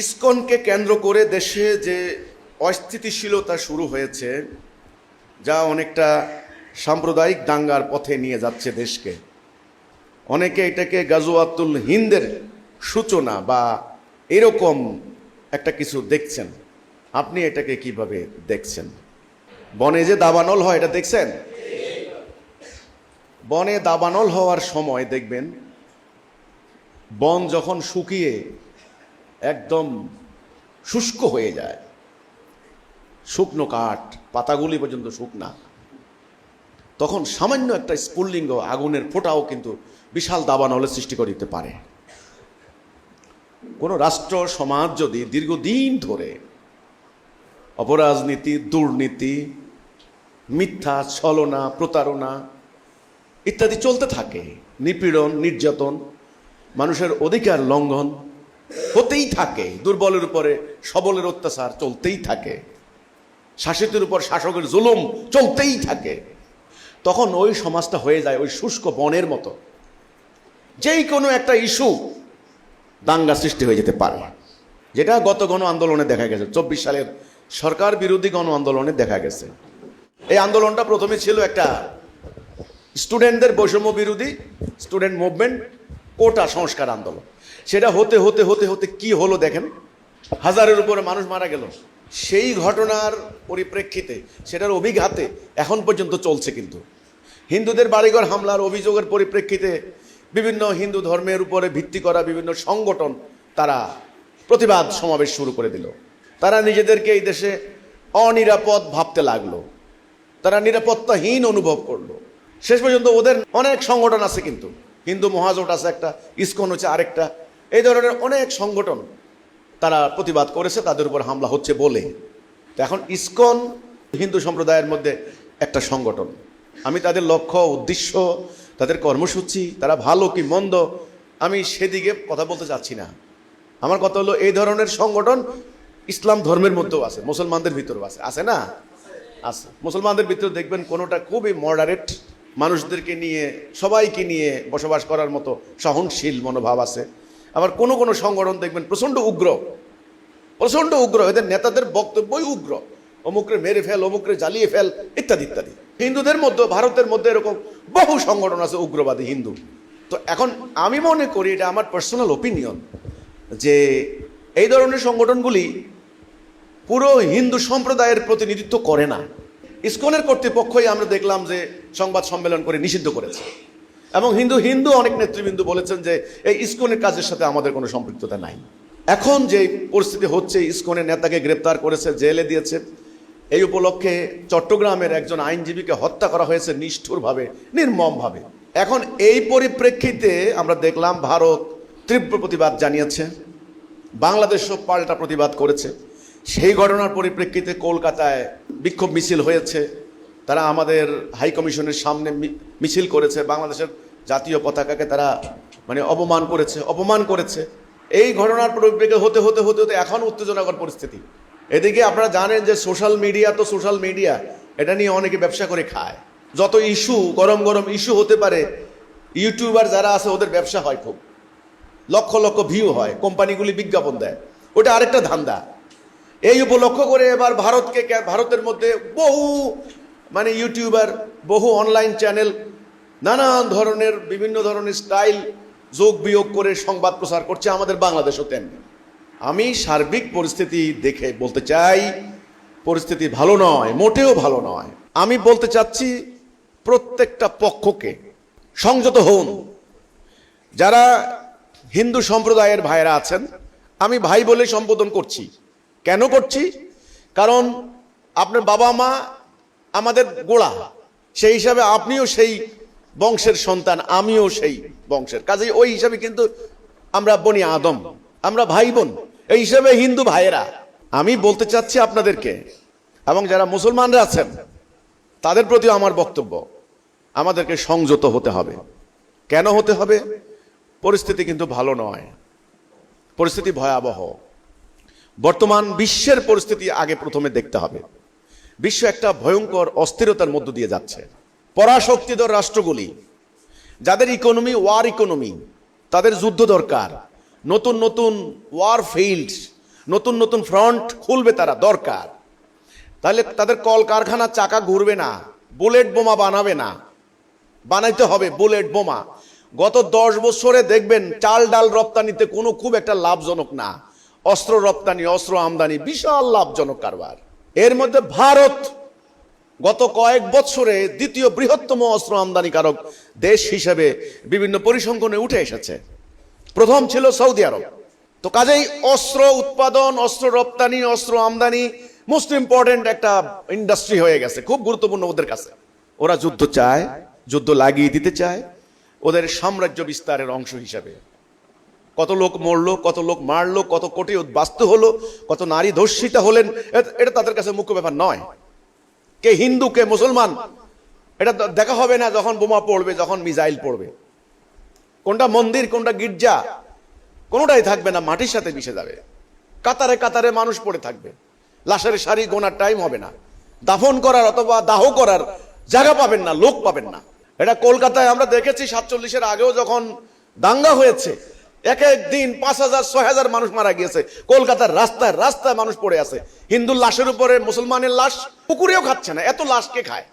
ইসকনকে কেন্দ্র করে দেশে যে অস্থিতিশীলতা শুরু হয়েছে, যা অনেকটা সাম্প্রদায়িক দাঙ্গার পথে নিয়ে যাচ্ছে দেশকে। অনেকে এটাকে গাজওয়াতুল হিন্দের সূচনা বা এরকম একটা কিছু দেখছেন। আপনি এটাকে কিভাবে দেখছেন? বনে যে দাবানল হয়, এটা দেখছেন? বনে দাবানল হওয়ার সময় দেখবেন, বন যখন শুকিয়ে একদম শুষ্ক হয়ে যায়, শুকনো কাঠ পাতাগুলি পর্যন্ত শুকনা, তখন সামান্য একটা স্ফুল্লিঙ্গ আগুনের ফোঁটাও কিন্তু বিশাল দাবানলের সৃষ্টি করে দিতে পারে। কোনো রাষ্ট্র সমাজ যদি দীর্ঘদিন ধরে অপরাজনীতি, দুর্নীতি, মিথ্যা, ছলনা, প্রতারণা ইত্যাদি চলতে থাকে, নিপীড়ন, নির্যাতন, মানুষের অধিকার লঙ্ঘন হতেই থাকে, দুর্বলের উপরে সবলের অত্যাচার চলতেই থাকে, শাসিতের উপর শাসকের জুলুম চলতেই থাকে, তখন ওই সমাজটা হয়ে যায় ওই শুষ্ক বনের মতো। যেই কোনো একটা ইস্যু দাঙ্গা সৃষ্টি হয়ে যেতে পারে, যেটা গত গণ আন্দোলনে দেখা গেছে। 24 সালের সরকার বিরোধী গণ আন্দোলনে দেখা গেছে। এই আন্দোলনটা প্রথমে ছিল একটা স্টুডেন্টদের বৈষম্য বিরোধী স্টুডেন্ট মুভমেন্ট, কোটা সংস্কার আন্দোলন। সেটা হতে হতে হতে হতে কি হলো দেখেন, হাজারের উপরে মানুষ মারা গেল। সেই ঘটনার পরিপ্রেক্ষিতে, সেটার অভিঘাতে এখন পর্যন্ত চলছে। কিন্তু হিন্দুদের বাড়িঘর হামলার অভিযোগের পরিপ্রেক্ষিতে বিভিন্ন হিন্দু ধর্মের উপরে ভিত্তি করা বিভিন্ন সংগঠন তারা প্রতিবাদ সমাবেশ শুরু করে দিল। তারা নিজেদেরকে এই দেশে অনিরাপদ ভাবতে লাগলো, তারা নিরাপত্তাহীন অনুভব করলো। শেষ পর্যন্ত ওদের অনেক সংগঠন আছে, কিন্তু হিন্দু মহাজোট আছে একটা, ইসকন হচ্ছে আরেকটা, এই ধরনের অনেক সংগঠন তারা প্রতিবাদ করেছে তাদের উপর হামলা হচ্ছে বলে। তো এখন ইসকন হিন্দু সম্প্রদায়ের মধ্যে একটা সংগঠন। আমি তাদের লক্ষ্য, উদ্দেশ্য, তাদের কর্মসূচি, তারা ভালো কি মন্দ, আমি সেদিকে কথা বলতে চাচ্ছি না। আমার কথা হলো, এই ধরনের সংগঠন ইসলাম ধর্মের মধ্যেও আছে, মুসলমানদের ভিতরেও আছে, আছে না? আছে। মুসলমানদের ভিতরে দেখবেন কোনোটা খুবই মডারেট, মানুষদেরকে নিয়ে, সবাইকে নিয়ে বসবাস করার মতো সহনশীল মনোভাব আছে। আবার কোনো কোনো সংগঠন দেখবেন প্রচণ্ড উগ্র, প্রচণ্ড উগ্র, এদের নেতাদের বক্তব্যই উগ্র, অমুকরে মেরে ফেল, অমুকরে জ্বালিয়ে ফেল, ইত্যাদি ইত্যাদি। হিন্দুদের মধ্যে, ভারতের মধ্যে এরকম বহু সংগঠন আছে উগ্রবাদী হিন্দু। তো এখন আমি মনে করি, এটা আমার পার্সোনাল ওপিনিয়ন, যে এই ধরনের সংগঠনগুলি পুরো হিন্দু সম্প্রদায়ের প্রতিনিধিত্ব করে না। ইসকনের কর্তৃপক্ষই আমরা দেখলাম যে সংবাদ সম্মেলন করে নিষিদ্ধ করেছে, এবং হিন্দু হিন্দু অনেক নেতৃবৃন্দ বলেছেন যে এই ইসকনের কাজের সাথে আমাদের কোনো সম্পৃক্ততা নাই। এখন যে পরিস্থিতি হচ্ছে, ইসকনের নেতাকে গ্রেপ্তার করেছে, জেলে দিয়েছে। এই উপলক্ষে চট্টগ্রামের একজন আইনজীবীকে হত্যা করা হয়েছে নিষ্ঠুরভাবে, নির্মমভাবে। এখন এই পরিপ্রেক্ষিতে আমরা দেখলাম ভারত তীব্র প্রতিবাদ জানিয়েছে, বাংলাদেশও পাল্টা প্রতিবাদ করেছে। সেই ঘটনার পরিপ্রেক্ষিতে কলকাতায় বিক্ষোভ মিছিল হয়েছে, তারা আমাদের হাই কমিশনের সামনে মিছিল করেছে, বাংলাদেশের জাতীয় পতাকাকে তারা অপমান করেছে। এই ঘটনার পরিপ্রেক্ষিতে হতে হতে হতে হতে এখন উত্তেজনাকর পরিস্থিতি। এদিকে আপনারা জানেন যে সোশ্যাল মিডিয়া এটা নিয়ে অনেকে ব্যবসা করে খায়। যত ইস্যু, গরম গরম ইস্যু হতে পারে, ইউটিউবার যারা আছে ওদের ব্যবসা হয়, খুব লক্ষ লক্ষ ভিউ হয়, কোম্পানিগুলি বিজ্ঞাপন দেয়, ওটা আরেকটা ধান্দা। এই উপলক্ষ করে এবার ভারতের মধ্যে বহু ইউটিউবার, বহু অনলাইন চ্যানেল নানান ধরনের বিভিন্ন ধরনের স্টাইল যোগ বিয়োগ করে সংবাদ প্রচার করছে, আমাদের বাংলাদেশও তেমনি। আমি সার্বিক পরিস্থিতি দেখে বলতে চাই, পরিস্থিতি ভালো নয়, মোটেও ভালো নয়। আমি বলতে চাচ্ছি প্রত্যেকটা পক্ষকে সংযত হন। যারা হিন্দু সম্প্রদায়ের ভাইরা আছেন, আমি ভাই বলে সম্বোধন করছি। কেন করছি? কারণ আপনার বাবা মা আমাদের গোড়া, সেই হিসাবে আপনিও সেই বংশের সন্তান, আমিও সেই বংশের, কাজেই ওই হিসাবে কিন্তু আমরা বনি আদম, আমরা ভাই বোন, এই হিসাবে হিন্দু ভাইয়েরা। আমি বলতে চাচ্ছি আপনাদেরকে, এবং যারা মুসলমানরা আছেন তাদের প্রতিও আমার বক্তব্য, আমাদেরকে সংযত হতে হবে। কেন হতে হবে? পরিস্থিতি কিন্তু ভালো নয়, পরিস্থিতি ভয়াবহ। বর্তমান বিশ্বের পরিস্থিতি আগে প্রথমে দেখতে হবে। বিশ্ব একটা ভয়ঙ্কর অস্থিরতার মধ্য দিয়ে যাচ্ছে। পরাশক্তিধর রাষ্ট্রগুলি, যাদের ওয়ার ইকোনমি, তাদের যুদ্ধ দরকার, নতুন নতুন ওয়ার ফিল্ডস, নতুন নতুন ফ্রন্ট খুলবে তারা, দরকার। তাহলে তাদের কল কারখানার চাকা ঘুরবে না, বুলেট বোমা বানাবে না, বানাইতে হবে বুলেট বোমা। গত 10 বছরে দেখবেন চাল ডাল রপ্তানিতে কোনো খুব একটা লাভজনক না, অস্ত্র রপ্তানি অস্ত্র আমদানি বিশাল লাভজনক কারবার। এর মধ্যে ভারত গত কয়েক বছরে দ্বিতীয় বৃহত্তম অস্ত্র আমদানিকারক দেশ হিসেবে বিভিন্ন পরিসংখ্যানে উঠে এসেছে। প্রথম ছিল সৌদি আরব। তো কাজেই অস্ত্র উৎপাদন, অস্ত্র রপ্তানি, অস্ত্র আমদানি মোস্ট ইম্পর্টেন্ট একটা ইন্ডাস্ট্রি হয়ে গেছে, খুব গুরুত্বপূর্ণ ওদের কাছে। ওরা যুদ্ধ চায়, যুদ্ধ লাগিয়ে দিতে চায় ওদের সাম্রাজ্য বিস্তারের অংশ হিসাবে। কত লোক মরলো, কত লোক মারলো, কত কোটি উদ্বাস্তু হলো, কত নারী ধর্ষিতা হলেন, এটা তাদের কাছে মুখ্য ব্যাপার নয়। কে হিন্দু কে মুসলমান এটা দেখা হবে না যখন বোমা পড়বে, যখন মিসাইল পড়বে। কোনটা মন্দির কোনটা গির্জা কোনোটাই থাকবে না, মাটির সাথে মিশে যাবে। কাতারে কাতারে মানুষ পড়ে থাকবে, লাশের সারি গোনার টাইম হবে না, দাফন করার অথবা দাহ করার জায়গা পাবেন না, লোক পাবেন না। এটা কলকাতায় আমরা দেখেছি 47-এর আগেও যখন দাঙ্গা হয়েছে, এক এক দিন 5,000 6,000 মানুষ মারা গিয়েছে। কলকাতার রাস্তায় রাস্তায় মানুষ পড়ে আছে, হিন্দুর লাশের উপরে মুসলমানের লাশ, পুকুরেও খাচ্ছে না, এত লাশ কে খায়?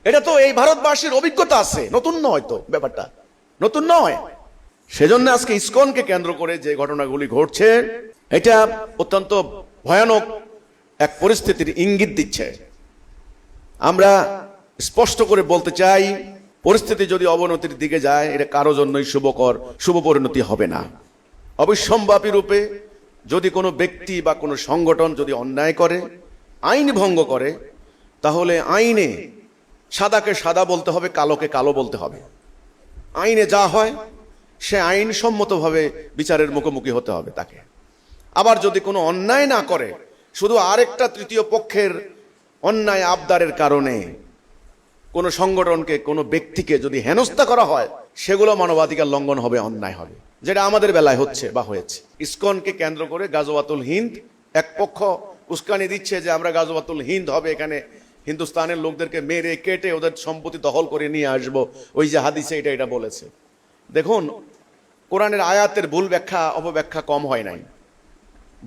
এটা তো এই ভারতবাসীর অভিজ্ঞতা আছে, নতুন নয় তো, ব্যাপারটা নতুন নয়। সেজন্য আজকে ইসকনকে কেন্দ্র করে যে ঘটনাগুলি ঘটছে এটা অত্যন্ত ভয়ানক এক পরিস্থিতির ইঙ্গিত দিচ্ছে। আমরা স্পষ্ট করে বলতে চাই, পরিস্থিতি যদি অবনতির দিকে যায় এটা কারো জন্যই শুভ পরিণতি হবে না। অবিসম্ভাবী রূপে যদি কোনো ব্যক্তি বা কোনো সংগঠন যদি অন্যায় করে, আইন ভঙ্গ করে, তাহলে আইনে সাদাকে সাদা বলতে হবে, কালোকে কালো বলতে হবে। আইনে যা হয় সে আইনসম্মতভাবে বিচারের মুখোমুখি হতে হবে তাকে। আবার যদি কোনো অন্যায় না করে, শুধু আরেকটা তৃতীয় পক্ষের অন্যায় আবদারের কারণে কোনো সংগঠনকে কোনো ব্যক্তিকে যদি হেনস্থা করা হয়, সেগুলো মানবাধিকার লঙ্ঘন হবে, অন্যায় হবে, যেটা আমাদের বেলায় হচ্ছে বা হয়েছে। ইসকনকে কেন্দ্র করে গাজওয়াতুল হিন্দ এক পক্ষ উস্কানি দিচ্ছে যে আমরা গাজওয়াতুল হিন্দ হবে, এখানে হিন্দুস্তানের লোকদেরকে মেরে কেটে ওদের সম্পত্তি দখল করে নিয়ে আসবো, ওই যে হাদিসে এটা বলেছে। দেখুন, কোরআনের আয়াতের ভুল ব্যাখ্যা অপব্যাখ্যা কম হয় নাই,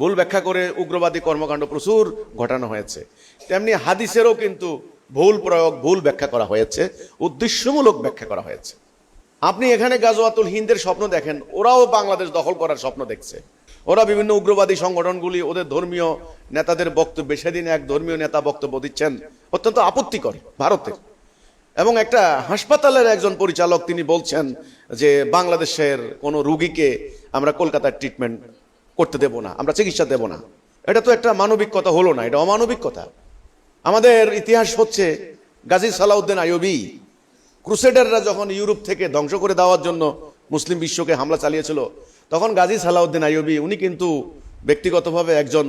ভুল ব্যাখ্যা করে উগ্রবাদী কর্মকাণ্ড প্রচুর ঘটানো হয়েছে। তেমনি হাদিসেরও কিন্তু ভুল প্রয়োগ, ভুল ব্যাখ্যা করা হয়েছে, উদ্দেশ্যমূলক ব্যাখ্যা করা হয়েছে। আপনি এখানে গাজওয়াতুল হিন্দের স্বপ্ন দেখেন, ওরাও বাংলাদেশ দখল করার স্বপ্ন দেখছে। ওরা বিভিন্ন উগ্রবাদী সংগঠনগুলি ওদের ধর্মীয় নেতাদের বক্তব্যে, সেদিন এক ধর্মীয় নেতা বক্তব্য দিচ্ছেন অত্যন্ত আপত্তিকর ভারতের, এবং একটা হাসপাতালের একজন পরিচালক তিনি বলছেন যে বাংলাদেশের কোনো রুগীকে আমরা কলকাতার ট্রিটমেন্ট করতে দেব না, আমরা চিকিৎসা দেব না। এটা তো একটা মানবিক কথা হলো না, এটা অমানবিক কথা। আমাদের ইতিহাস হচ্ছে গাজী সালাউদ্দিন আইয়ুবী, ক্রুসেডাররা যখন ইউরোপ থেকে ধ্বংস করে দেওয়ার জন্য মুসলিম বিশ্বকে হামলা চালিয়েছিল, তখন গাজী সালাউদ্দিন আইয়ুবী উনি কিন্তু ব্যক্তিগতভাবে একজন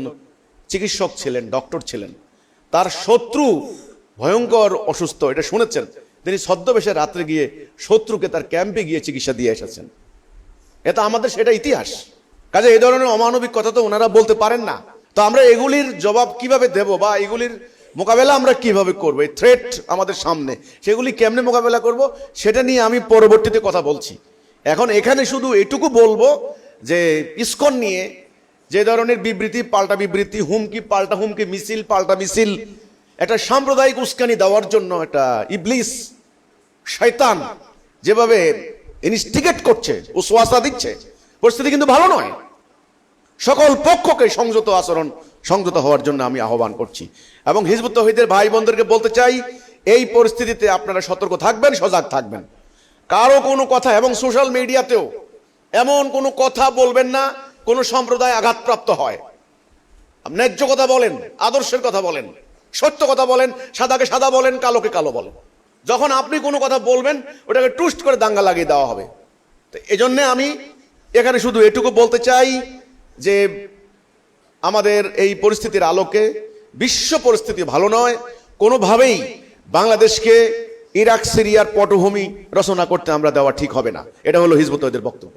চিকিৎসক ছিলেন, ডক্টর ছিলেন। তার শত্রু ভয়ঙ্কর অসুস্থ, এটা শুনেছেন, তিনি ছদ্মবেশে রাত্রে গিয়ে শত্রুকে তার ক্যাম্পে গিয়ে চিকিৎসা দিয়ে এসেছেন। এটা আমাদের সেটা ইতিহাস। কাজে এই ধরনের অমানবিক কথা তো ওনারা বলতে পারেন না। তো আমরা এগুলির জবাব কিভাবে দেব বা এগুলির মোকাবেলা আমরা কিভাবে করব, এই থ্রেট আমাদের সামনে, সেগুলি কেমনে মোকাবেলা করব সেটা নিয়ে আমি পরবর্তীতে কথা বলছি। এখন এখানে শুধু এটুকু বলবো যে ইসকন নিয়ে যে ধরনের বিবৃতি পাল্টা বিবৃতি, হুমকি পাল্টা হুমকি, মিছিল পাল্টা মিছিল, একটা সাম্প্রদায়িক উস্কানি দেওয়ার জন্য একটা ইবলিস শয়তান যেভাবে ইনস্টিগেট করছে, উসওয়াসা দিচ্ছে, পরিস্থিতি কিন্তু ভালো নয়। সকল পক্ষকে সংযত হওয়ার জন্য আমি আহ্বান করছি এবং হিজবুত তাওহীদের ভাই বোনদেরকে বলতে চাই, এই পরিস্থিতিতে আপনারা সতর্ক থাকবেন, সজাগ থাকবেন। কারো কোনো কথা, এবং সোশ্যাল মিডিয়াতেও এমন কোনো কথা বলবেন না কোনো সম্প্রদায় আঘাতপ্রাপ্ত হয়। ন্যায্য কথা বলেন, আদর্শের কথা বলেন, সত্য কথা বলেন, সাদাকে সাদা বলেন, কালোকে কালো বলেন। যখন আপনি কোনো কথা বলবেন ওটাকে টুইস্ট করে দাঙ্গা লাগিয়ে দেওয়া হবে। তো এজন্য আমি এখানে শুধু এটুকু বলতে চাই যে আমাদের এই পরিস্থিতির আলোকে, বিশ্ব পরিস্থিতি ভালো নয়, কোনোভাবেই বাংলাদেশকে ইরাক সিরিয়ার পটভূমি রচনা করতে আমরা দেওয়া ঠিক হবে না। এটা হলো হিজবুত তাওহীদের বক্তব্য।